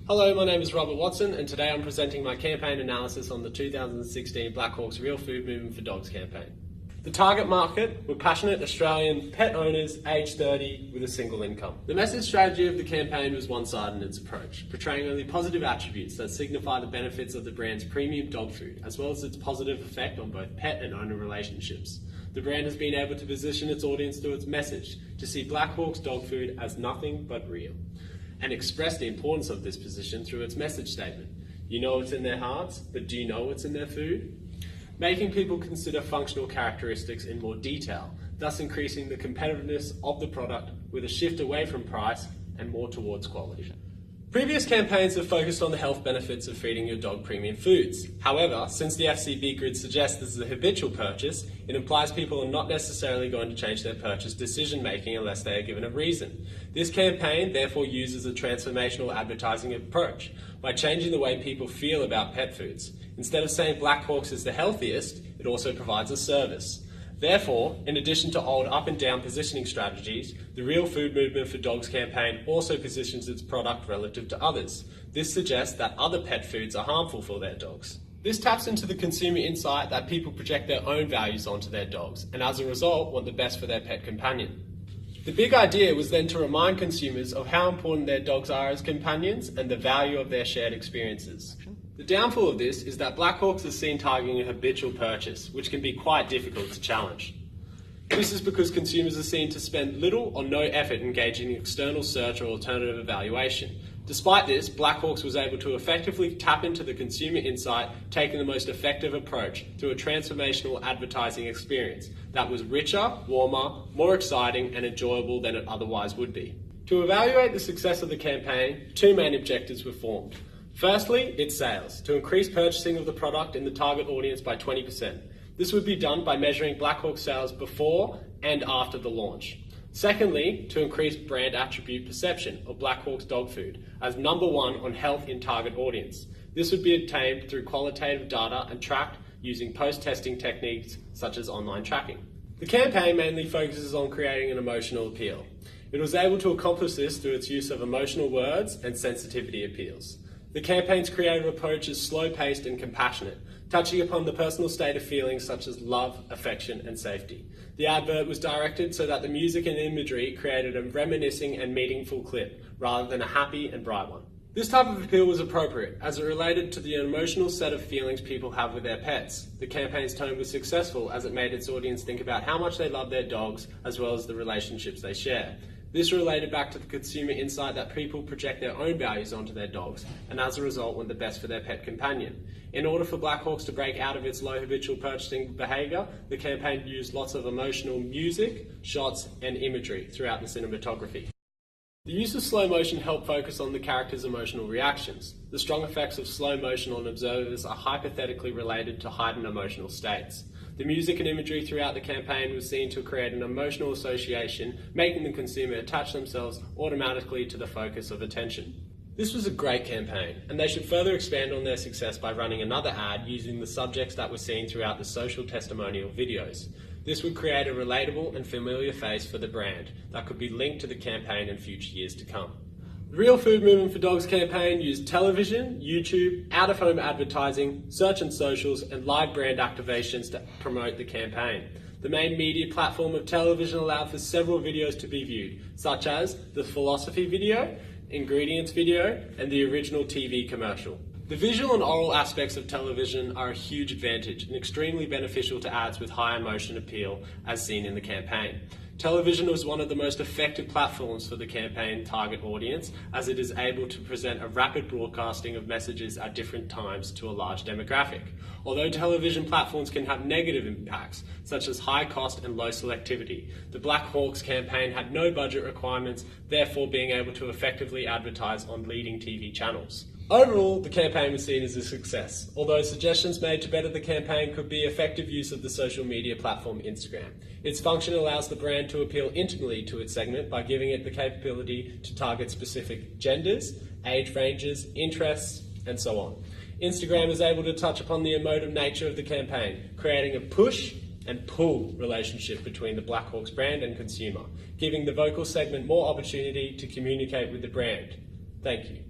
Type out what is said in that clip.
Hello, my name is Robert Watson, and today I'm presenting my campaign analysis on the 2016 Black Hawk's Real Food Movement for Dogs campaign. The target market were passionate Australian pet owners aged 30 with a single income. The message strategy of the campaign was one-sided in its approach, portraying only positive attributes that signify the benefits of the brand's premium dog food, as well as its positive effect on both pet and owner relationships. The brand has been able to position its audience through its message to see Black Hawk's dog food as nothing but real, and express the importance of this position through its message statement. You know what's in their hearts, but do you know what's in their food? Making people consider functional characteristics in more detail, thus increasing the competitiveness of the product with a shift away from price and more towards quality. Previous campaigns have focused on the health benefits of feeding your dog premium foods. However, since the FCB grid suggests this is a habitual purchase, it implies people are not necessarily going to change their purchase decision making unless they are given a reason. This campaign therefore uses a transformational advertising approach by changing the way people feel about pet foods. Instead of saying Black Hawk's is the healthiest, it also provides a service. Therefore, in addition to old up and down positioning strategies, the Real Food Movement for Dogs campaign also positions its product relative to others. This suggests that other pet foods are harmful for their dogs. This taps into the consumer insight that people project their own values onto their dogs, and as a result want the best for their pet companion. The big idea was then to remind consumers of how important their dogs are as companions and the value of their shared experiences. The downfall of this is that Black Hawk's is seen targeting a habitual purchase, which can be quite difficult to challenge. This is because consumers are seen to spend little or no effort engaging in external search or alternative evaluation. Despite this, Black Hawk's was able to effectively tap into the consumer insight, taking the most effective approach through a transformational advertising experience that was richer, warmer, more exciting and enjoyable than it otherwise would be. To evaluate the success of the campaign, two main objectives were formed. Firstly, its sales, to increase purchasing of the product in the target audience by 20%. This would be done by measuring Black Hawk sales before and after the launch. Secondly, to increase brand attribute perception of Black Hawk's dog food as number one on health in target audience. This would be obtained through qualitative data and tracked using post-testing techniques such as online tracking. The campaign mainly focuses on creating an emotional appeal. It was able to accomplish this through its use of emotional words and sensitivity appeals. The campaign's creative approach is slow-paced and compassionate, touching upon the personal state of feelings such as love, affection, and safety. The advert was directed so that the music and imagery created a reminiscing and meaningful clip, rather than a happy and bright one. This type of appeal was appropriate, as it related to the emotional set of feelings people have with their pets. The campaign's tone was successful as it made its audience think about how much they love their dogs, as well as the relationships they share. This related back to the consumer insight that people project their own values onto their dogs, and as a result want the best for their pet companion. In order for Black Hawk's to break out of its low habitual purchasing behaviour, the campaign used lots of emotional music, shots and imagery throughout the cinematography. The use of slow motion helped focus on the characters' emotional reactions. The strong effects of slow motion on observers are hypothetically related to heightened emotional states. The music and imagery throughout the campaign was seen to create an emotional association, making the consumer attach themselves automatically to the focus of attention. This was a great campaign, and they should further expand on their success by running another ad using the subjects that were seen throughout the social testimonial videos. This would create a relatable and familiar face for the brand that could be linked to the campaign in future years to come. The Real Food Movement for Dogs campaign used television, YouTube, out-of-home advertising, search and socials, and live brand activations to promote the campaign. The main media platform of television allowed for several videos to be viewed, such as the philosophy video, ingredients video, and the original TV commercial. The visual and oral aspects of television are a huge advantage and extremely beneficial to ads with high emotion appeal, as seen in the campaign. Television was one of the most effective platforms for the campaign target audience, as it is able to present a rapid broadcasting of messages at different times to a large demographic. Although television platforms can have negative impacts, such as high cost and low selectivity, the Black Hawk's campaign had no budget requirements, therefore being able to effectively advertise on leading TV channels. Overall, the campaign was seen as a success, although suggestions made to better the campaign could be effective use of the social media platform Instagram. Its function allows the brand to appeal intimately to its segment by giving it the capability to target specific genders, age ranges, interests, and so on. Instagram is able to touch upon the emotive nature of the campaign, creating a push and pull relationship between the Black Hawk's brand and consumer, giving the vocal segment more opportunity to communicate with the brand. Thank you.